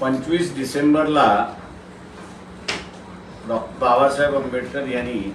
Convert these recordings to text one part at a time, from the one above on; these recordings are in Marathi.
25 डिसेंबरला डॉक्टर बाबासाहेब आंबेडकर यांनी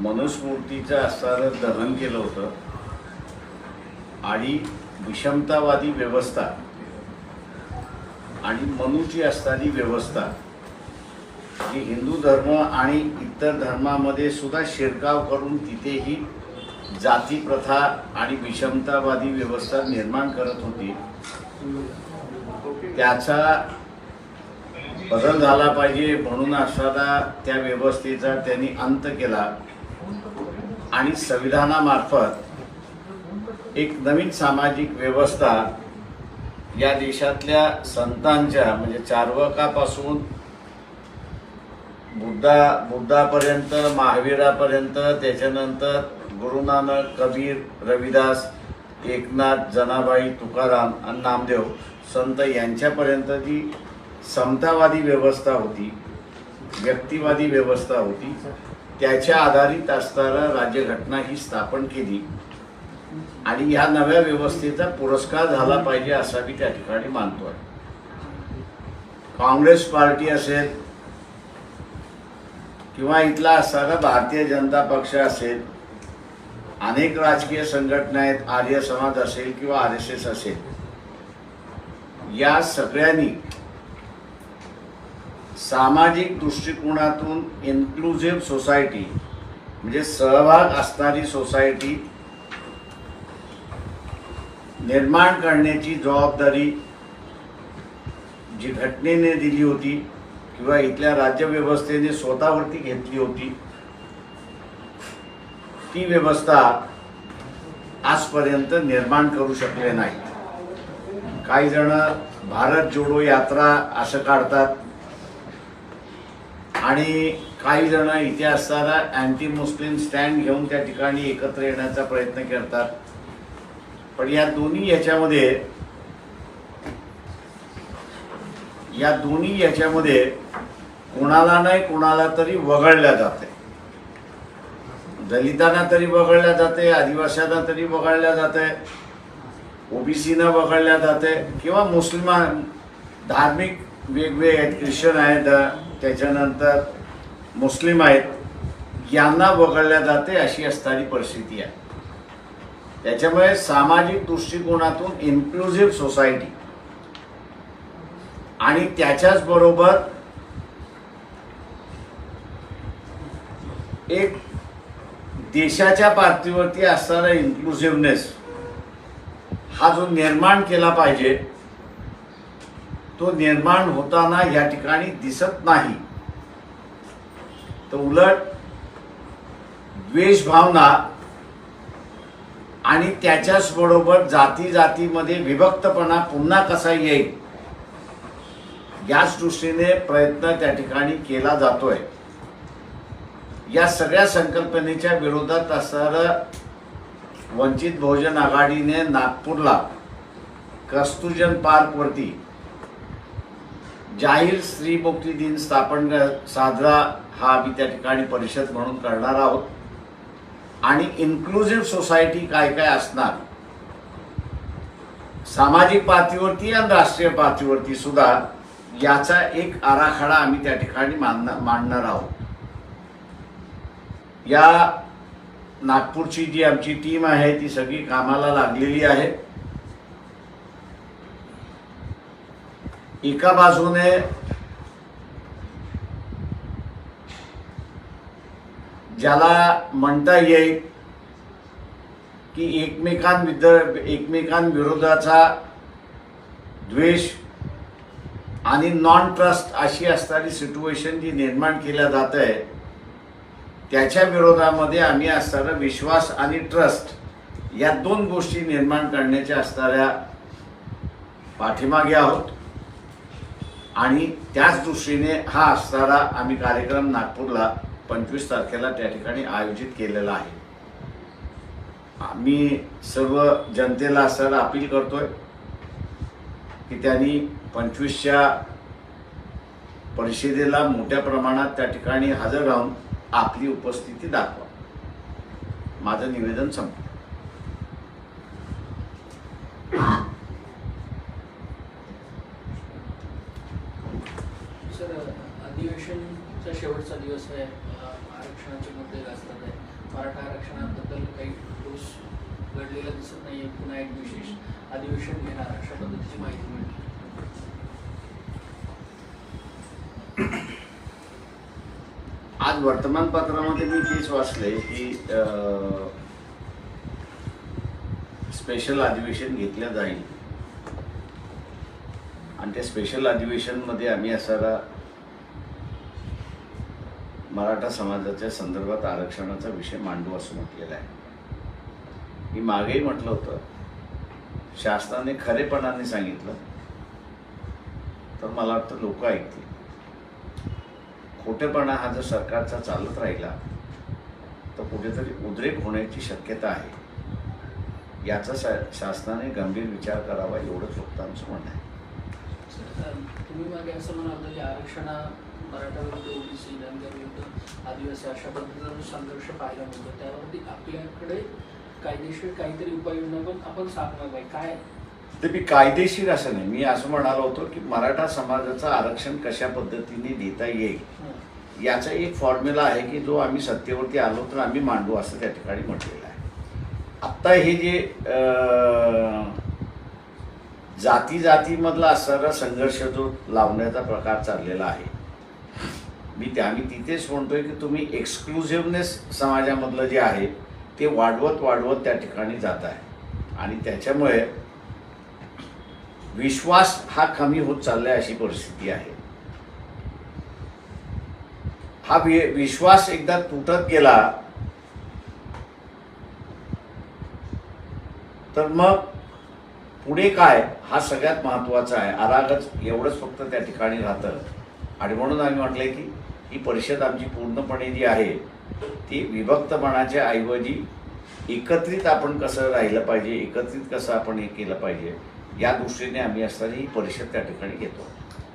मनुस्मृतीचं असणारं दहन केलं होतं आणि विषमतावादी व्यवस्था आणि मनुची असणारी व्यवस्था जी हिंदू धर्म आणि इतर धर्मामध्ये सुद्धा शिरकाव करून तिथेही जाती प्रथा आणि विषमतावादी व्यवस्था निर्माण करत होती, त्याचा बदल झाला पाहिजे म्हणून असणारा त्या व्यवस्थेचा त्यांनी अंत केला आणि संविधानामार्फत एक नवीन सामाजिक व्यवस्था या देशातल्या संतांच्या म्हणजे चार्वाकापासून बुद्धापर्यंत, महावीरापर्यंत, त्याच्यानंतर गुरु नानक, कबीर, रविदास, एकनाथ, जनाबाई, तुकाराम आणि नामदेव संत यांच्यापर्यंत जी समतावादी व्यवस्था होती, व्यक्तिवादी व्यवस्था होती, त्याच्या आधारित असणारा राज्यघटना ही स्थापन केली आणि ह्या नव्या व्यवस्थेचा पुरस्कार झाला पाहिजे असा मी त्या ठिकाणी मानतोय. काँग्रेस पार्टी असेल किंवा इथला असणारा भारतीय जनता पक्ष असेल, अनेक राजकीय संघटना आहेत, आर्य समाज असेल किंवा RSS असेल, या सगळ्यांनी सामाजिक दृष्टिकोनातून इन्क्लुझिव्ह सोसायटी म्हणजे सहभाग असणारी सोसायटी निर्माण करण्याची जबाबदारी जी घटनेने दिली होती किंवा इथल्या राज्यव्यवस्थेने स्वतःवरती घेतली होती, ती व्यवस्था आजपर्यंत निर्माण करू शकले नाही. काही जण भारत जोडो यात्रा असं काढतात आणि काही जण इथे असताना अँटी मुस्लिम स्टँड घेऊन त्या ठिकाणी एकत्र येण्याचा प्रयत्न करतात. पण या दोन्ही याच्यामध्ये कोणाला नाही कोणाला तरी वगळल्या जाते. दलितांना तरी वगळल्या जाते, आदिवासींना तरी वगळल्या जाते, OBCना वगळल्या जाते किंवा धार्मिक वेगवेगळे आहेत, ख्रिश्चन आहेत, त्याच्यानंतर मुस्लिम आहेत, यांना वगळल्या जाते अशी असणारी परिस्थिती आहे. त्याच्यामुळे सामाजिक दृष्टिकोनातून इन्क्लुझिव्ह सोसायटी आणि त्याच्याच बरोबर एक देशाच्या पातळीवरती असणारा इन्क्लुझिव्हनेस हा जो निर्माण केला पाहिजे, तो निर्माण होताना या ठिकाणी दिसत नाही. तर उलट द्वेष भावना आणि त्याच्याच बरोबर जातीमध्ये विभक्तपणा पुन्हा कसा येईल याच दृष्टीने प्रयत्न त्या ठिकाणी केला जातोय. या सगळ्या संकल्पनेच्या विरोधात असणारं वंचित बहुजन आघाडीने नागपूरला कस्तुरजन पार्कवरती जाहीर स्त्री मुक्ती दिन साजरा हा आम्ही त्या ठिकाणी परिषद म्हणून करणार आहोत. आणि इन्क्लुझिव्ह सोसायटी काय काय असणार, सामाजिक पातळीवरती आणि राष्ट्रीय पातळीवरती सुद्धा याचा एक आराखडा आम्ही त्या ठिकाणी मांडणार आहोत. या नागपूरची जी आमची टीम आहे ती सगळी कामाला लागलेली आहे. एका बाजूने ज्याला म्हणता येईल की एकमेकांविरोधाचा द्वेष आणि नॉन ट्रस्ट अशी असणारी सिच्युएशन जी निर्माण केल्या जात आहे, त्याच्या विरोधामध्ये आम्ही असणारा विश्वास आणि ट्रस्ट या दोन गोष्टी निर्माण करण्याच्या असणाऱ्या पाठीमागे आहोत. आणि त्याच दृष्टीने हा असणारा आम्ही कार्यक्रम नागपूरला 25 तारखेला त्या ठिकाणी आयोजित केलेला आहे. आम्ही सर्व जनतेला असणारा अपील करतोय की त्यांनी 25च्या परिषदेला मोठ्या प्रमाणात त्या ठिकाणी हजर राहून आपली उपस्थिती दाखवा. माझं निवेदन संपलं. सर, अधिवेशनचा शेवटचा दिवस आहे, आरक्षणाचे मुद्दे गाजतात आहे. मराठा आरक्षणाबद्दल काही ठोस घडलेलं दिसत नाही आहे. पुन्हा एक विशेष अधिवेशन घेणार अशा पद्धतीची माहिती मिळते. आज वर्तमानपत्रामध्ये मी तेच वाचले की स्पेशल अधिवेशन घेतलं जाईल आणि त्या स्पेशल अधिवेशनमध्ये आम्ही असारा मराठा समाजाच्या संदर्भात आरक्षणाचा विषय मांडू असं म्हटलेलं आहे. मी मागेही म्हटलं होतं, शासनाने खरेपणाने सांगितलं तर मला वाटतं लोक ऐकतील. खोटेपणा हा जर सरकारचा चालत राहिला तर कुठेतरी उद्रेक होण्याची शक्यता आहे. याचा शासनाने गंभीर विचार करावा एवढंच फक्त आमचं म्हणणं आहे. तुम्ही मागे असं म्हणाल की आरक्षणा मराठा विरुद्ध ओबीसी, धनगर विरुद्ध आदिवासी अशा पद्धतीचा संघर्ष पाहायला मिळतो. त्यावरती आपल्याकडे कायदेशीर काहीतरी उपाययोजना पण आपण सांगणार आहे काय? ते मी कायदेशीर असं नाही, मी असं म्हणालो होतो की मराठा समाजाचं आरक्षण कशा पद्धतीने देता येईल याचा एक फॉर्म्युला आहे की जो आम्ही सत्तेवरती आलो तर आम्ही मांडू असं त्या ठिकाणी म्हटलेलं आहे. आत्ता हे जे जातीमधला असणारा संघर्ष जो लावण्याचा प्रकार चाललेला आहे, आम्ही तिथेच म्हणतोय की तुम्ही एक्सक्लुझिव्हनेस समाजामधलं जे आहे ते वाढवत त्या ठिकाणी जात आहे आणि त्याच्यामुळे विश्वास हा कमी होत चाललाय अशी परिस्थिती आहे. हा विश्वास एकदा तुटत गेला तर मग पुढे काय हा सगळ्यात महत्त्वाचा आहे. अरागच एवढंच फक्त त्या ठिकाणी राहतं आणि म्हणून आम्ही म्हटलंय की ही परिषद आमची पूर्णपणे जी आहे ती विभक्तपणाच्या ऐवजी एकत्रित आपण कसं राहिलं पाहिजे, एकत्रित कसं आपण हे केलं पाहिजे या दृष्टीने आम्ही असताना ही परिषद त्या ठिकाणी घेतो.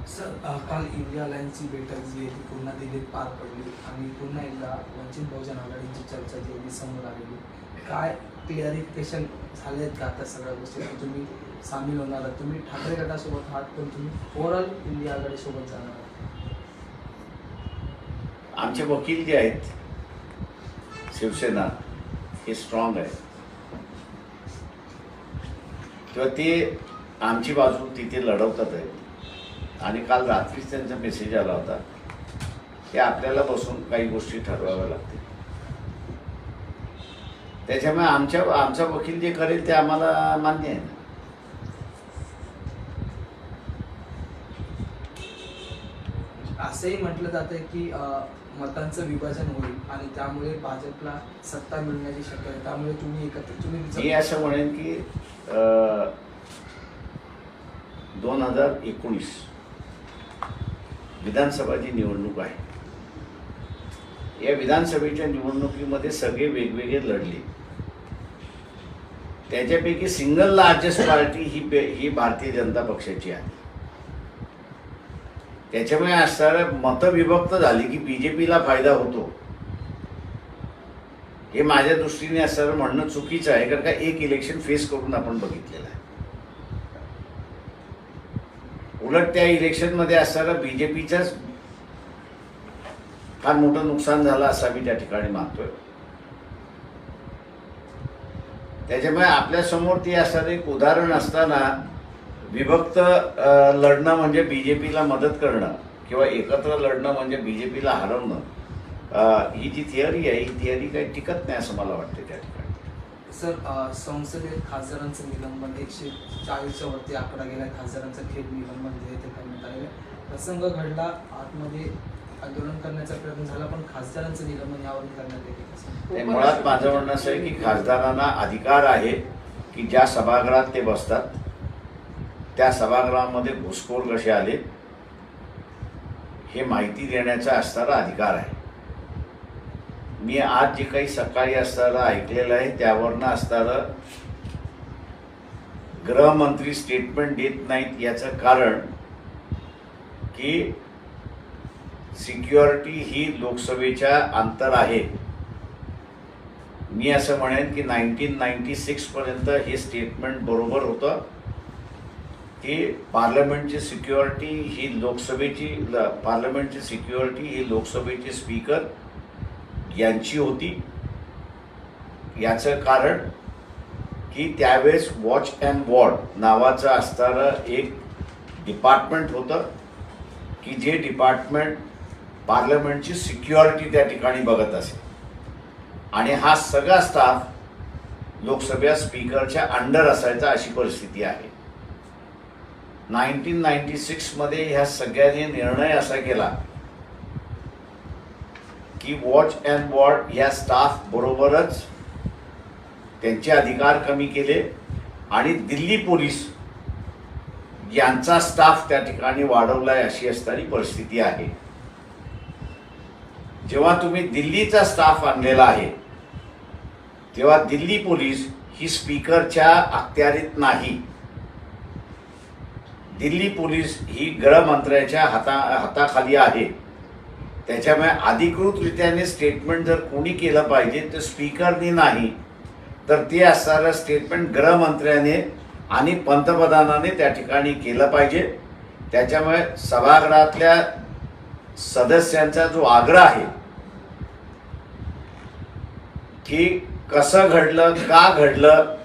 सर, काल इंडिया अलायन्सची बैठक जी आहे ती पुन्हा दिल्लीत पार पडली आणि पुन्हा एकदा वंचित बहुजन आघाडीची चर्चा जी आहे ती समोर आलेली. काय क्लिअरिफिकेशन झाले आहेत का आता सगळ्या गोष्टी तुम्ही सामील होणार आहात? तुम्ही ठाकरे गटासोबत आहात पण तुम्ही ओव्हरऑल इंडिया आघाडीसोबत जाणार आहात? आमचे वकील जे आहेत शिवसेना हे स्ट्रॉंग आहे किंवा ते आमची बाजू तिथे लढवतात आहे आणि काल रात्रीच त्यांचा मेसेज आला होता की आपल्याला बसून काही गोष्टी ठरवाव्या लागतील. त्याच्यामुळे आमचा वकील जे करेल ते आम्हाला मान्य आहे ना. असंही म्हटलं जातं की मतांचं विभाजन होईल आणि त्यामुळे भाजपला सत्ता मिळण्याची शक्यता आहे, त्यामुळे तुम्ही मी असं म्हणेन की 2019 विधानसभाची निवडणूक आहे. या विधानसभेच्या निवडणुकीमध्ये सगळे वेगवेगळे लढले. त्याच्यापैकी सिंगल लार्जेस्ट पार्टी ही भारतीय जनता पक्षाची आहे. त्याच्यामुळे असणारं मतविभक्त झाली की बीजेपीला फायदा होतो हे माझ्या दृष्टीने असणारं म्हणणं चुकीचं आहे. कारण का एक इलेक्शन फेस करून आपण बघितलेलं आहे. उलट त्या इलेक्शनमध्ये असणारं बीजेपीचंच फार मोठं नुकसान झालं असं मी त्या ठिकाणी मानतोय. त्याच्यामुळे आपल्यासमोर ते असणारं एक उदाहरण असताना विभक्त लढणं म्हणजे बीजेपीला मदत करणं किंवा एकत्र लढणं म्हणजे बीजेपीला हरवणं ही जी थिअरी आहे ही थिअरी काही टिकत नाही असं मला वाटतं त्या ठिकाणी. सर, संसदेत खासदारांचं निलंबन 140च्या वरती आकडा गेला. खासदारांचं थेट निलंबन जे ते करण्यात आलेलं. प्रसंग घडला, आतमध्ये आंदोलन करण्याचा प्रयत्न झाला पण खासदारांचं निलंबन यावरून करण्यात येते. मुळात माझं म्हणणं असं आहे की खासदारांना अधिकार आहे की ज्या सभागृहात ते बसतात त्या सभागृहामध्ये घुसखोर कसे आले हे माहिती देण्याचा असणारा अधिकार आहे. मी आज जे काही सकाळी असणारं ऐकलेलं आहे त्यावरनं असणारं गृहमंत्री स्टेटमेंट देत नाहीत याचं कारण की सिक्युरिटी ही लोकसभेच्या अंतर आहे. मी असं म्हणेन की 1996 पर्यंत हे स्टेटमेंट बरोबर होतं. की पार्लमेंटची सिक्युरिटी ही लोकसभेची स्पीकर यांची होती. याचं कारण की त्यावेळेस वॉच अँड वॉर्ड नावाचं असणारं एक डिपार्टमेंट होतं की जे डिपार्टमेंट पार्लमेंटची सिक्युरिटी त्या ठिकाणी बघत असे आणि हा सगळा स्टाफ लोकसभा स्पीकरच्या अंडर असायचा अशी परिस्थिती आहे. 1996 मध्ये ह्या सगळ्यांनी निर्णय असा केला की वॉच अँड वॉर्ड या स्टाफ बरोबरच त्यांचे अधिकार कमी केले आणि दिल्ली पोलीस यांचा स्टाफ त्या ठिकाणी वाढवलाय अशी असणारी परिस्थिती आहे. जेव्हा तुम्ही दिल्लीचा स्टाफ आणलेला आहे तेव्हा दिल्ली पोलीस ही स्पीकरच्या अखत्यारीत नाही. दिल्ली पोलीस ही गृहमंत्र्याच्या हाताखाली आहे. त्याच्यामुळे अधिकृतरित्याने स्टेटमेंट जर कोणी केलं पाहिजे तर स्पीकरनी नाही, तर ते असणारं स्टेटमेंट गृहमंत्र्याने आणि पंतप्रधानाने त्या ठिकाणी केलं पाहिजे. त्याच्यामुळे सभागृहातल्या सदस्यांचा जो आग्रह आहे की कसं घडलं, का घडलं,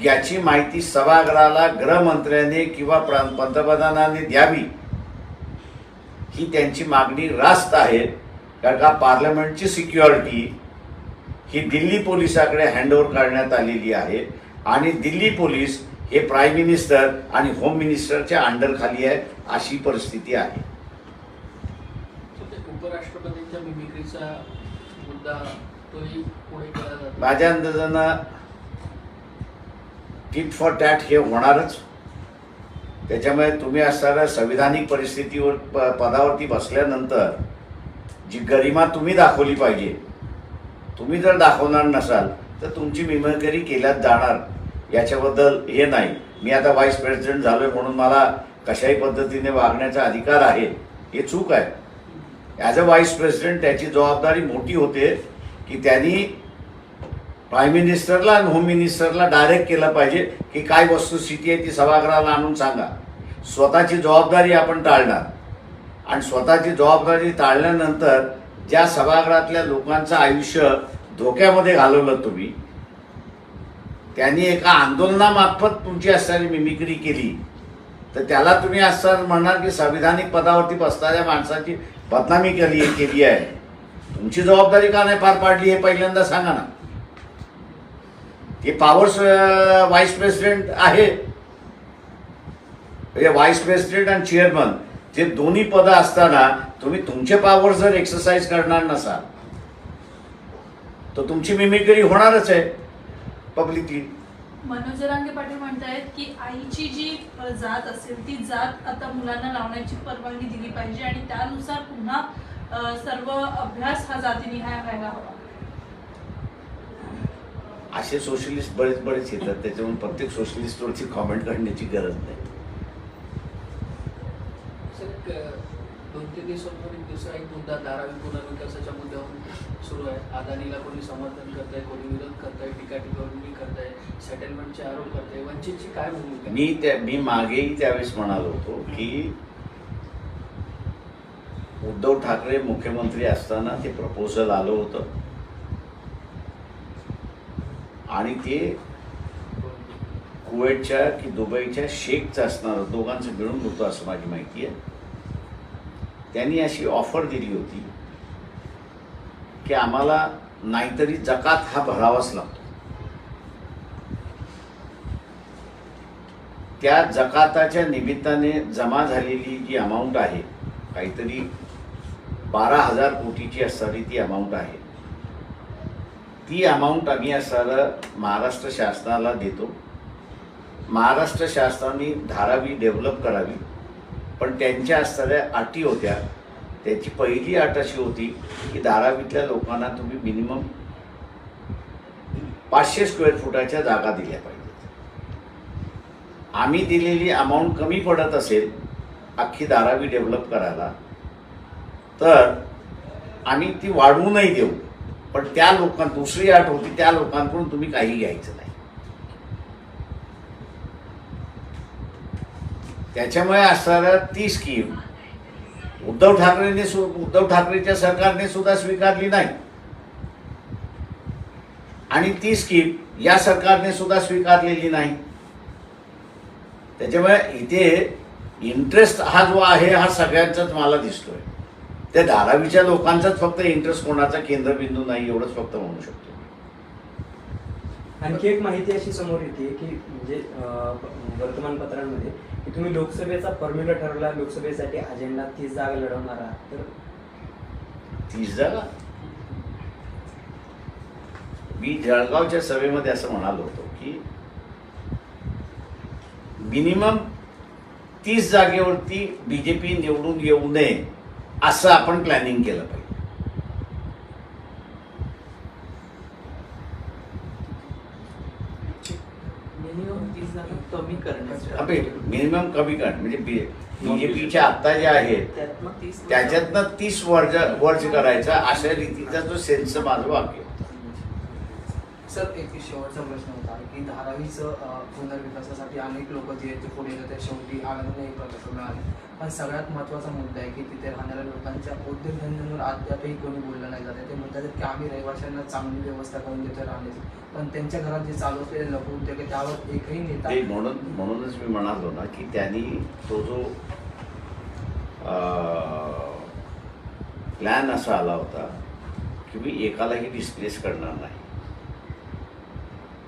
याची माहिती सभागृहाला गृहमंत्र्याने किंवा पंतप्रधानाने द्यावी ही त्यांची मागणी रास्त आहे. कारण का पार्लमेंटची सिक्युरिटी ही दिल्ली पोलिसाकडे हँडओव्हर करण्यात आलेली आहे आणि दिल्ली पोलीस हे प्राईम मिनिस्टर आणि होम मिनिस्टरच्या अंडर खाली आहे अशी परिस्थिती आहे. उपराष्ट्रपतींच्या मिमिक्रीचा मुद्दा तोही पुढे केला जातो. माझ्या अंदाजानं टिट फॉर टॅट हे होणारच. त्याच्यामुळे तुम्ही असणाऱ्या संविधानिक परिस्थितीवर पदावरती बसल्यानंतर जी गरिमा तुम्ही दाखवली पाहिजे, तुम्ही जर दाखवणार नसाल तर तुमची मिमिक्री केल्यात जाणार, याच्याबद्दल हे नाही. मी आता व्हाईस प्रेसिडेंट झालोय म्हणून मला कशाही पद्धतीने वागण्याचा अधिकार आहे, हे चूक आहे. ॲज अ व्हाईस प्रेसिडेंट त्याची जबाबदारी मोठी होते की त्यांनी प्राईम मिनिस्टरला आणि होम मिनिस्टरला डायरेक्ट केलं पाहिजे की काय वस्तुस्थिती आहे ती सभागृहाला आणून सांगा. स्वतःची जबाबदारी आपण टाळणार आणि स्वतःची जबाबदारी टाळल्यानंतर ज्या सभागृहातल्या लोकांचं आयुष्य धोक्यामध्ये घालवलं तुम्ही, त्यांनी एका आंदोलनामार्फत तुमची असणारी मिमिक्री केली तर त्याला तुम्ही असं म्हणणार की संविधानिक पदावरती बसणाऱ्या माणसाची बदनामी केली आहे. तुमची जबाबदारी का नाही पार पाडली हे पहिल्यांदा सांगा ना. हे पॉवर्स व्हाईस प्रेसिडेंट आहे, व्हाईस प्रेसिडेंट आणि चेअरमन जे दोन्ही पदं असताना तुम्ही तुमचे पॉवर जर एक्सरसाइज करणार नसाल तर तुमची मिमिक्री होणारच आहे पब्लिकली. मनोज जरांगे पाटील म्हणतायत की आईची जी जात असेल ती जात आता मुलांना लावण्याची परवानगी दिली पाहिजे आणि त्यानुसार पुन्हा सर्व अभ्यास हा जातीनिहाय व्हायला हवा. असे सोशलिस्ट बरेच येतात, त्याच्यामुळे प्रत्येक सोशलिस्टवरची कॉमेंट करण्याची गरज नाही. सर, 2-3 दिवसांपूर्वी दुसरा एक मुद्दा धारावी पुनर्विकासाच्या मुद्द्यावरून सुरू आहे. अदानीला कोणी समर्थन करत आहे, कोणी विरोध करत आहे, टीका करत आहे, सेटलमेंटचे आरोप करत आहे. वंचितची काय भूमिका? मी मागेही त्यावेळेस म्हणालो होतो की उद्धव ठाकरे मुख्यमंत्री असताना ते प्रपोजल आलं होतं आणि ते कुवेतच्या की दुबईच्या शेखचं असणार दोघांचं मिळून होतं असं माझी माहिती आहे. त्यांनी अशी ऑफर दिली होती की आम्हाला नाहीतरी जकात हा भरावाच लागतो. त्या जकाताच्या निमित्ताने जमा झालेली जी अमाऊंट आहे, काहीतरी 12,000 कोटीची असणारी ती अमाऊंट आहे, ती अमाऊंट आम्ही असणारं महाराष्ट्र शासनाला देतो. महाराष्ट्र शासनाने धारावी डेव्हलप करावी, पण त्यांच्या असणाऱ्या अटी होत्या. त्याची पहिली अट अशी होती की धारावीतल्या लोकांना तुम्ही मिनिमम 500 स्क्वेअर फुटाच्या जागा दिल्या पाहिजेत. आम्ही दिलेली अमाऊंट कमी पडत असेल अख्खी धारावी डेव्हलप करायला तर आम्ही ती वाढवूनही देऊ, पण त्या लोकांना दुसरी अट होती त्या लोकांकडून तुम्ही काही घ्यायचं नाही. त्याच्यामुळे असणाऱ्या ती स्कीम उद्धव ठाकरेच्या सरकारने सुद्धा स्वीकारली नाही आणि ती स्कीम या सरकारने सुद्धा स्वीकारलेली नाही. त्याच्यामुळे इथे इंटरेस्ट हा जो आहे हा सगळ्यांचाच मला दिसतोय. त्या धारावीच्या लोकांचाच फक्त इंटरेस्ट कोणाचा केंद्रबिंदू नाही एवढंच फक्त म्हणू शकतो. आणखी एक माहिती अशी समोर येते की म्हणजे वर्तमानपत्रांमध्ये की तुम्ही लोकसभेचा फॉर्म्युला ठरवला, लोकसभेसाठी अजेंडा 30 जागा लढवणार आहात. तर 30 जागा मी जळगावच्या सभेमध्ये असं म्हणालो होतो की मिनिमम 30 जागेवरती बीजेपी निवडून येऊ नये असं आपण प्लॅनिंग केलं पाहिजे. मिनिमम 30 जागा कमी करण्याचं मिनिमम कमी कर म्हणजे बीजेपीच्या आत्ता जे आहेत त्यातनं 30 त्याच्यातनं 30 वर्ज करायचा अशा रीतीचा जो सेन्स माझं वाक्य होतं. सर एक शेवटचा प्रश्न होता की धारावीचं पुनर्विकासासाठी अनेक लोक जे आहेत ते पुढे येतात, शेवटी आनंदने एक प्रकल्प मिळाले. पण सगळ्यात महत्त्वाचा मुद्दा आहे की तिथे राहणाऱ्या लोकांच्या उद्योगधंद्यांवर अद्यापही कोणी बोललं नाही जाते. ते म्हणतात की आम्ही रहिवाशांना चांगली व्यवस्था करून देतो राहण्याची, पण त्यांच्या घरात जे चालू असलेले लघु उद्योग आहे त्यावर एकही नेता ते म्हणूनच मी म्हणालो ना की त्यांनी तो जो प्लॅन असा आला होता की मी एकालाही डिस्प्लेस करणार नाही.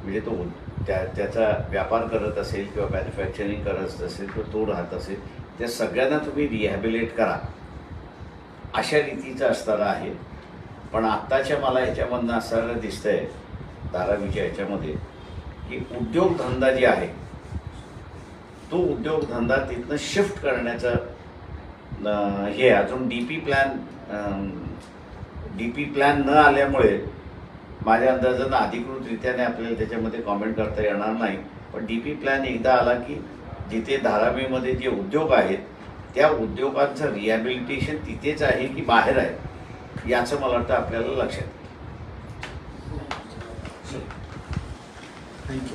म्हणजे तो त्याचा व्यापार करत असेल किंवा मॅन्युफॅक्चरिंग करत असेल किंवा तो राहत असेल त्या सगळ्यांना तुम्ही रिहॅबिलेट करा अशा रीतीचं असणारं आहे. पण आत्ताच्या मला ह्याच्यामधनं असणारं दिसतंय धारावीच्या ह्याच्यामध्ये की उद्योगधंदा जे आहे तो उद्योगधंदा तिथनं शिफ्ट करण्याचं हे अजून डीपी प्लॅन न आल्यामुळे माझ्या अंदाजानं अधिकृतरित्याने आपल्याला त्याच्यामध्ये कॉमेंट करता येणार नाही. पण डीपी प्लॅन एकदा आला की जिथे धारावीमध्ये जे उद्योग आहेत त्या उद्योगांचं रिहॅबिलिटेशन तिथेच आहे की बाहेर आहे याचं मला वाटतं आपल्याला लक्षात येईल.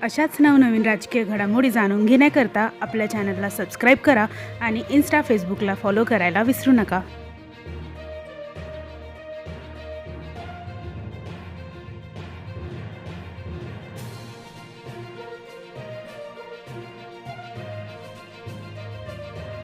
अशाच नवनवीन राजकीय घडामोडी जाणून घेण्याकरता आपल्या चॅनलला सबस्क्राईब करा आणि इन्स्टा फेसबुकला फॉलो करायला विसरू नका.